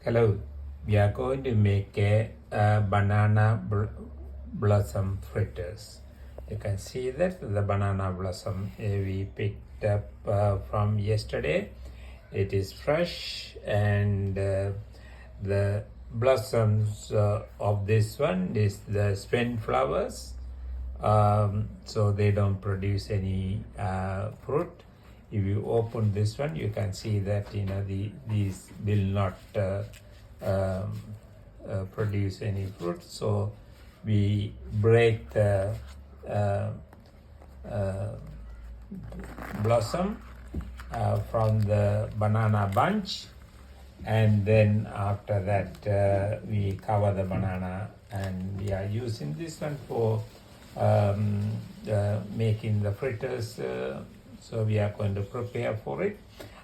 Hello, we are going to make a banana blossom fritters. You can see that the banana blossom we picked up from yesterday. It is fresh and the blossoms of this one is the spent flowers. So they don't produce any fruit. If you open this one, you can see that these will not produce any fruit. So we break the blossom from the banana bunch, and then after that we cover the banana, and we are using this one for making the fritters. So we are going to prepare for it.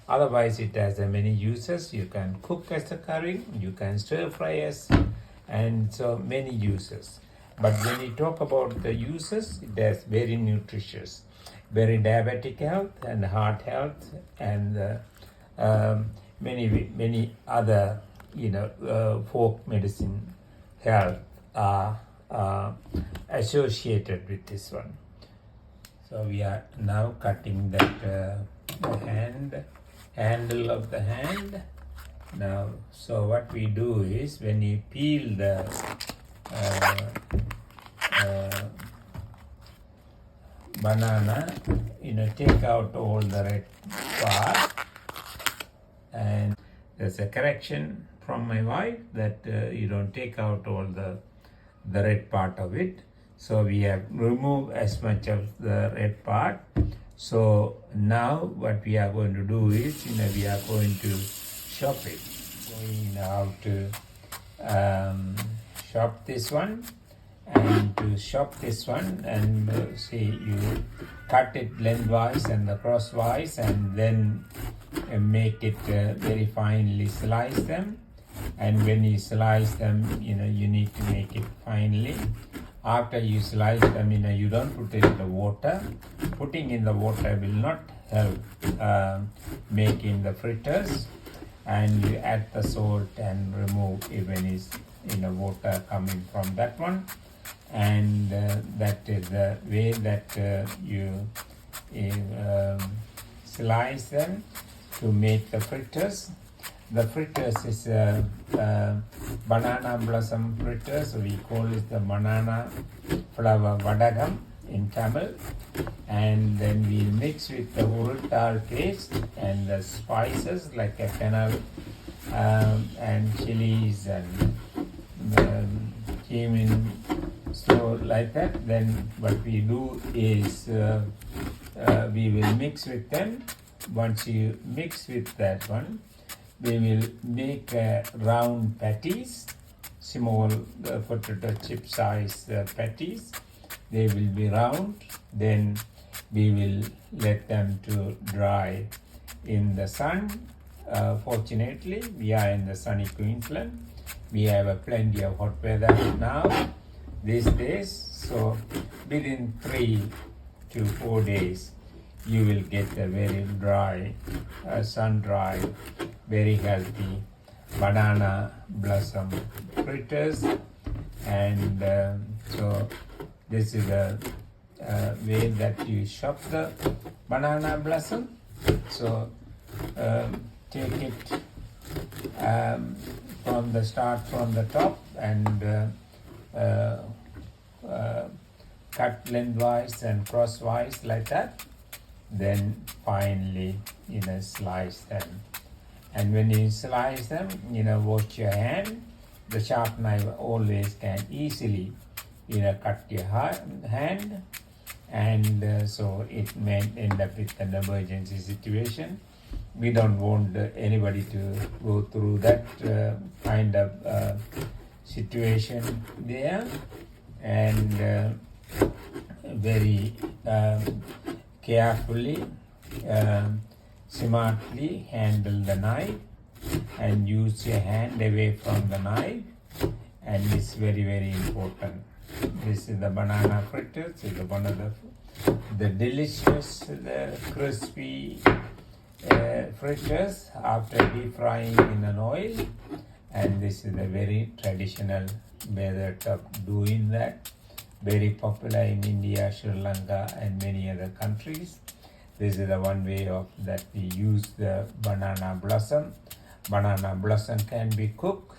Otherwise, it has many uses. You can cook as a curry, you can stir fry as, and so many uses. But when we talk about the uses, it has very nutritious, very diabetic health and heart health, and many other folk medicine health are associated with this one. So we are now cutting that handle of the hand. Now, so what we do is when you peel the banana, take out all the red part. And there's a correction from my wife that you don't take out all the red part of it. So we have removed as much of the red part. So now what we are going to do is, we are going to chop it. So we know how to chop this one, and to chop this one, and see, you cut it lengthwise and crosswise, and then make it very finely slice them. And when you slice them, you need to make it finely. After you slice them, you don't put it in the water. Putting in the water will not help making the fritters. And you add the salt and remove even is water coming from that one. And that is the way that you slice them to make the fritters. The fritters is banana blossom fritters. We call it the banana flower Vadaham in Tamil. And then we mix with the uruttal paste and the spices like a fennel and chilies and cumin. So like that, then what we do is we will mix with them. Once you mix with that one, we will make round patties, small potato chip size patties. They will be round. Then we will let them to dry in the sun. Fortunately, we are in the sunny Queensland. We have plenty of hot weather now these days. So within 3 to 4 days, you will get a very dry, sun-dry, very healthy banana blossom fritters. And so this is a way that you chop the banana blossom. So take it from the top, and cut lengthwise and crosswise like that. Then finally slice them. And when you slice them, wash your hand. The sharp knife always can easily cut your hand, and so it may end up with an emergency situation. We don't want anybody to go through that kind of situation there. And very carefully, smartly handle the knife and use your hand away from the knife. And it's very, very important. This is the banana fritters. It's one of the delicious, the crispy fritters after deep frying in an oil. and this is a very traditional method of doing that, very popular in India, Sri Lanka and many other countries. This is the one way of that we use the banana blossom. Banana blossom can be cooked,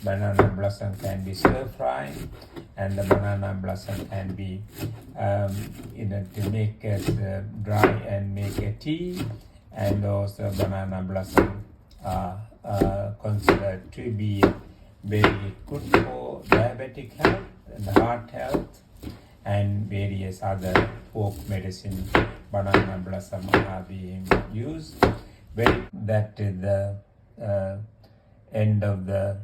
banana blossom can be stir fried, and the banana blossom can be to make it dry and make a tea. And also banana blossom are considered to be very good for diabetic health and heart health and various other folk medicine. Banana blossom are being used. When that is the end of the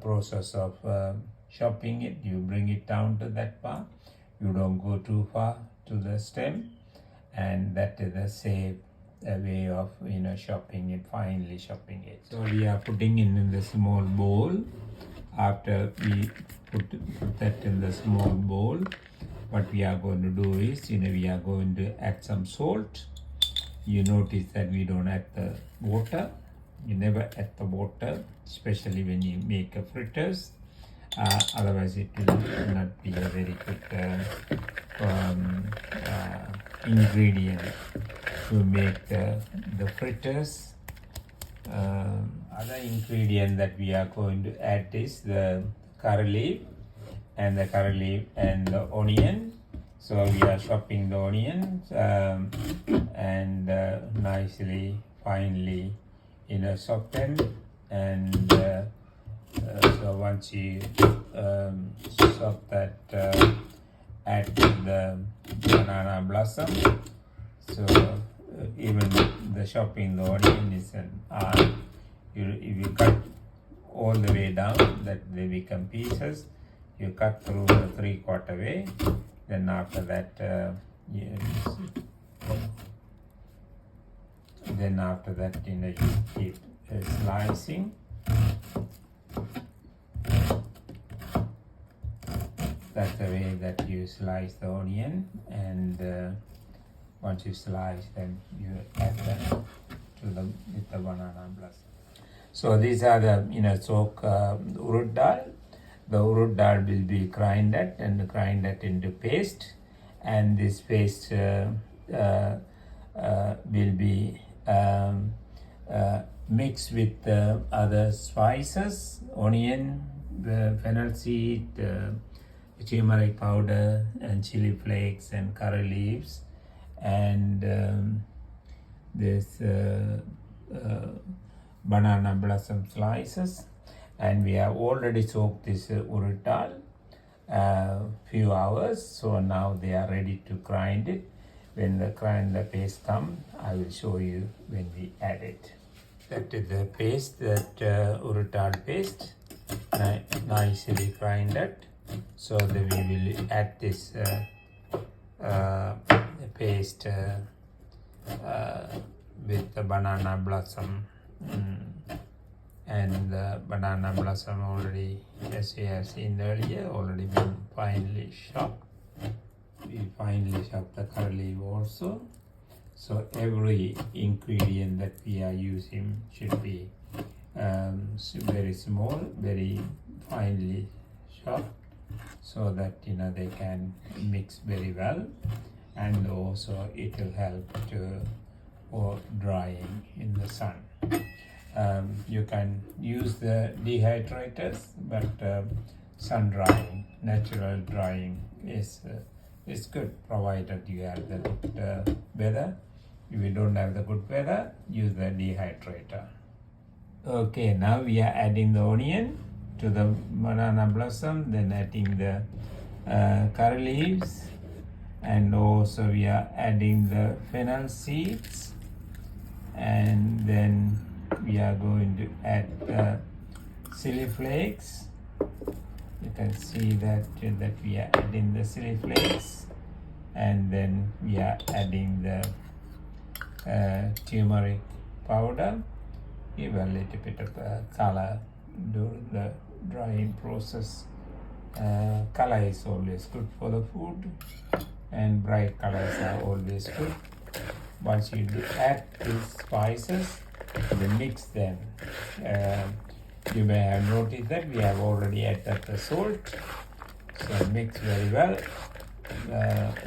process of chopping it, you bring it down to that part. You don't go too far to the stem, and that is the safe way of chopping it, finely chopping it. So we are putting in the small bowl. After we put that in the small bowl, what we are going to do is we are going to add some salt. You notice that we don't add the water. You never add the water, especially when you make a fritters. Otherwise it will not be a very good ingredient to make the fritters. Other ingredient that we are going to add is the curry leaf and the onion. So we are chopping the onions and nicely, finely chop them. And so once you chop that, add the banana blossom. So even the chopping the onion is an art. If you cut all the way down, that they become pieces. You cut through the 3/4 way. Then after that, you keep slicing. That's the way that you slice the onion, and once you slice them, you add them with the banana blossom. So these are the soak urud dal. The urud dal will be grinded into paste, and this paste will be mixed with other spices, onion, fennel seed, turmeric powder, and chili flakes, and curry leaves, and this banana blossom slices. And we have already soaked this urud dal few hours, so now they are ready to grind it. When the paste comes, I will show you when we add it. That is the paste, that urud dal paste, nicely grinded. So that we will add this paste with the banana blossom. And the banana blossom already, as you have seen earlier, already been finely chopped. We finely chop the curry leaf also. So every ingredient that we are using should be very small, very finely chopped, so that they can mix very well, and also it will help for drying in the sun. You can use the dehydrators, but sun drying, natural drying is good, provided you have the good weather. If you don't have the good weather, use the dehydrator. Okay, now we are adding the onion to the banana blossom, then adding the curry leaves, and also we are adding the fennel seeds, and then we are going to add the chili flakes. You can see that we are adding the chili flakes, and then we are adding the turmeric powder. Give a little bit of color during the drying process. Color is always good for the food, and bright colors are always good. Once you add these spices, you mix them You may have noticed that we have already added the salt. So mix very well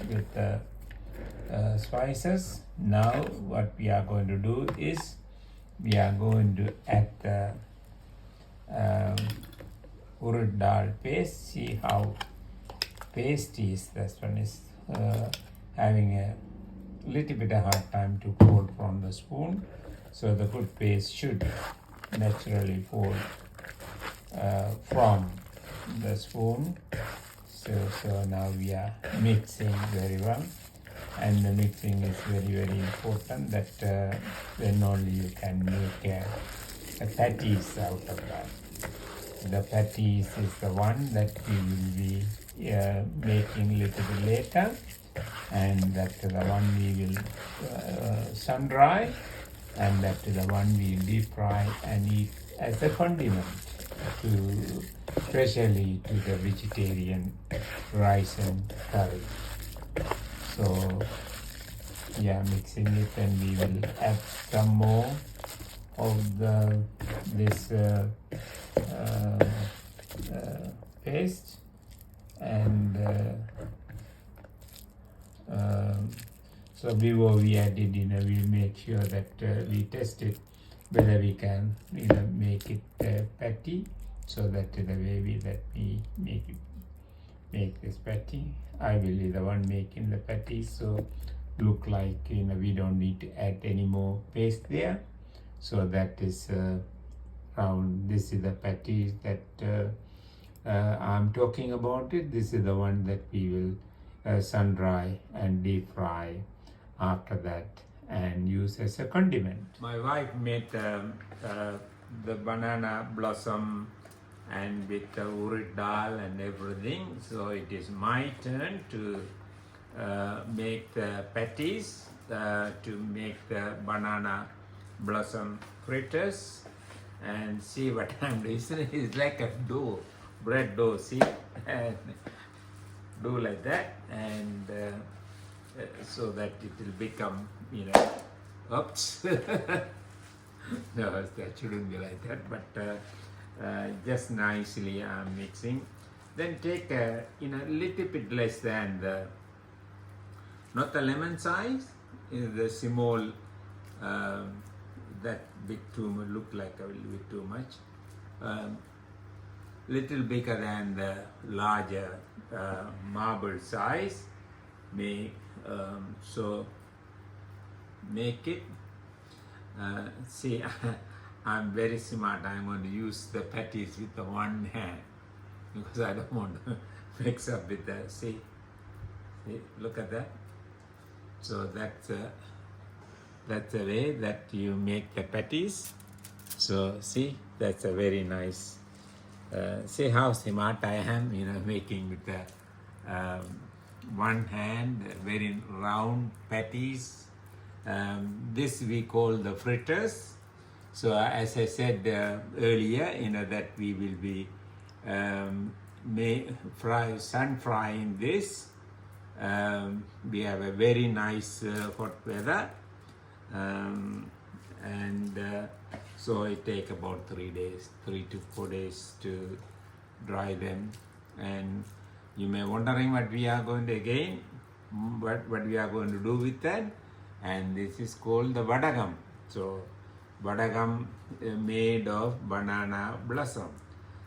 with the spices. Now what we are going to do is we are going to add the urad dal paste. See how pasty is. This one is having a little bit of hard time to pour from the spoon. So the good paste should naturally pour from the spoon. So now we are mixing very well, and the mixing is very important. That then only you can make a patties out of that. The patties is the one that we will be making little bit later, and that the one we will sun dry, and that the one we will deep fry and eat as a condiment to, especially to the vegetarian rice and curry. So yeah, mixing it, and we will add some more of this paste, and so before we add it, we make sure that we test it whether we can make it patty, so that the way that we make this patty, I will be the one making the patty, so look like we don't need to add any more paste there. So that is round. This is the patty that I'm talking about it. This is the one that we will sun dry and deep fry after that and use as a condiment. My wife made the banana blossom and with the urad dal and everything. So it is my turn to make the patties, to make the banana blossom fritters, and see what I'm doing. It's like a dough, bread dough, see, and do like that, and so that it will become, oops, no, that shouldn't be like that, but just nicely I'm mixing. Then take a little bit less than not the lemon size, the small, that big too much, look like a little bit too much, little bigger than the larger marble size. So make it. See, I'm very smart. I'm going to use the patties with the one hand because I don't want to mix up with the, see, look at that. So that's the way that you make the patties. So see, that's a very nice. See how smart I am, making with the one hand, very round patties. This we call the fritters. So as I said earlier, that we will be sun frying this. We have a very nice hot weather, and so it takes about 3 to 4 days to dry them. And you may wondering what we are going to what we are going to do with that. And this is called the Vadaham. So Vadaham made of banana blossom.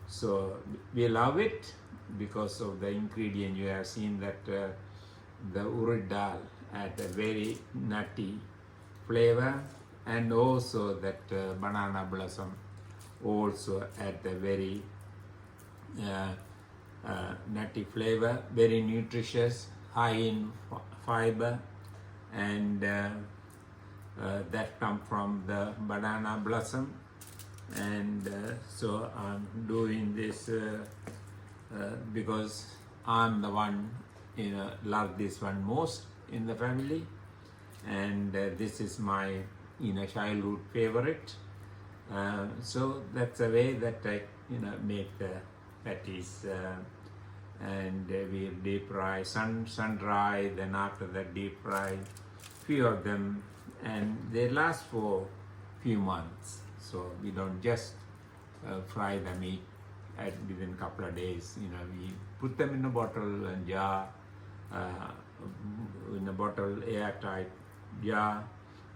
So we love it because of the ingredient. You have seen that the urad dal had a very nutty flavor, and also that banana blossom also had a very nutty flavor, very nutritious, high in fiber, and that come from the banana blossom. And so I'm doing this because I'm the one love this one most in the family, and this is my childhood favorite. So that's the way that I make the patties, and we deep fry, sun dry. Then after that deep fry few of them, and they last for few months. So we don't just fry the meat within a couple of days. We put them in a bottle and jar, in a bottle airtight jar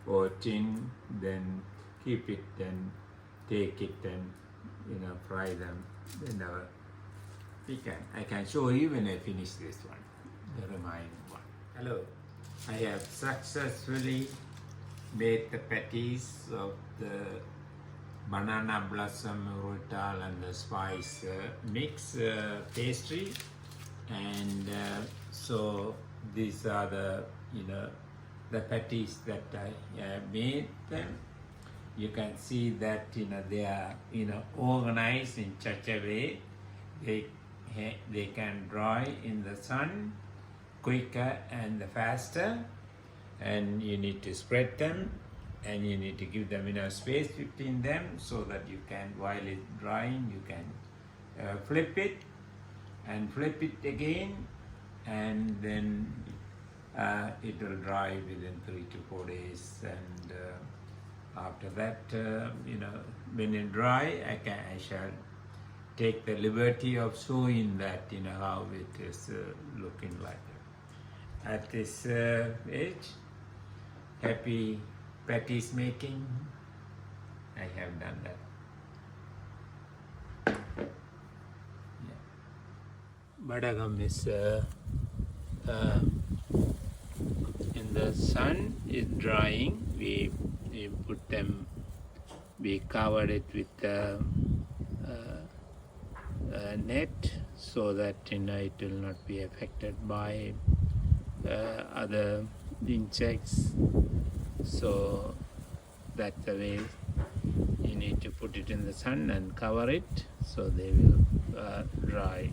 or tin, then keep it, then take it and fry them. Whenever I can show you when I finish this one, the remaining one. Hello, I have successfully made the patties of the banana blossom, rottal and the spice mix pastry, and so these are the patties that I have made them. You can see that they are organized in such a way they can dry in the sun quicker and faster, and you need to spread them and you need to give them enough space between them so that you can, while it's drying, you can flip it and flip it again, and then it will dry within 3 to 4 days, and after that when it dry I shall take the liberty of showing that how it is looking like. At this age, happy patties making. I have done that. Vadaham is in the sun, is drying. We put them, we covered it with a net so that it will not be affected by other insects. So that's the way you need to put it in the sun and cover it so they will dry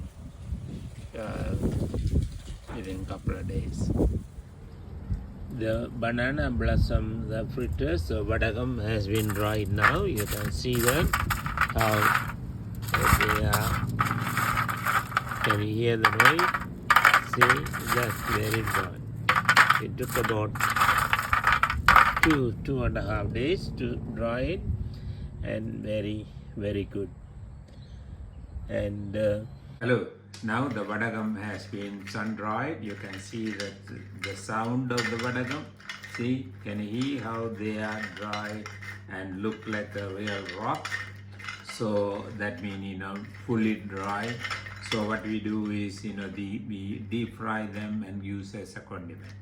within a couple of days. The banana blossom, the fritters, so Vadaham has been dried now. You can see that how they are. Can you hear the noise? See, that's very dry. It took about 2.5 days to dry it, and very, very good. And hello, now the Vadaham has been sun dried. You can see that the sound of the Vadaham. See, can you hear how they are dry and look like a real rock? So that means fully dry. So what we do is we deep fry them and use as a condiment.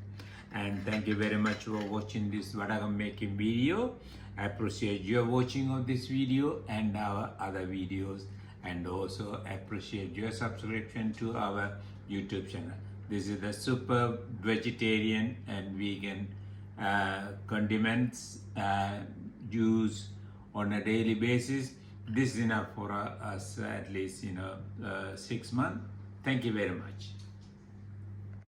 And thank you very much for watching this Vadaham making video. I appreciate your watching of this video and our other videos, and also appreciate your subscription to our YouTube channel. This is the super vegetarian and vegan condiments used on a daily basis. This is enough for us at least 6 months. Thank you very much.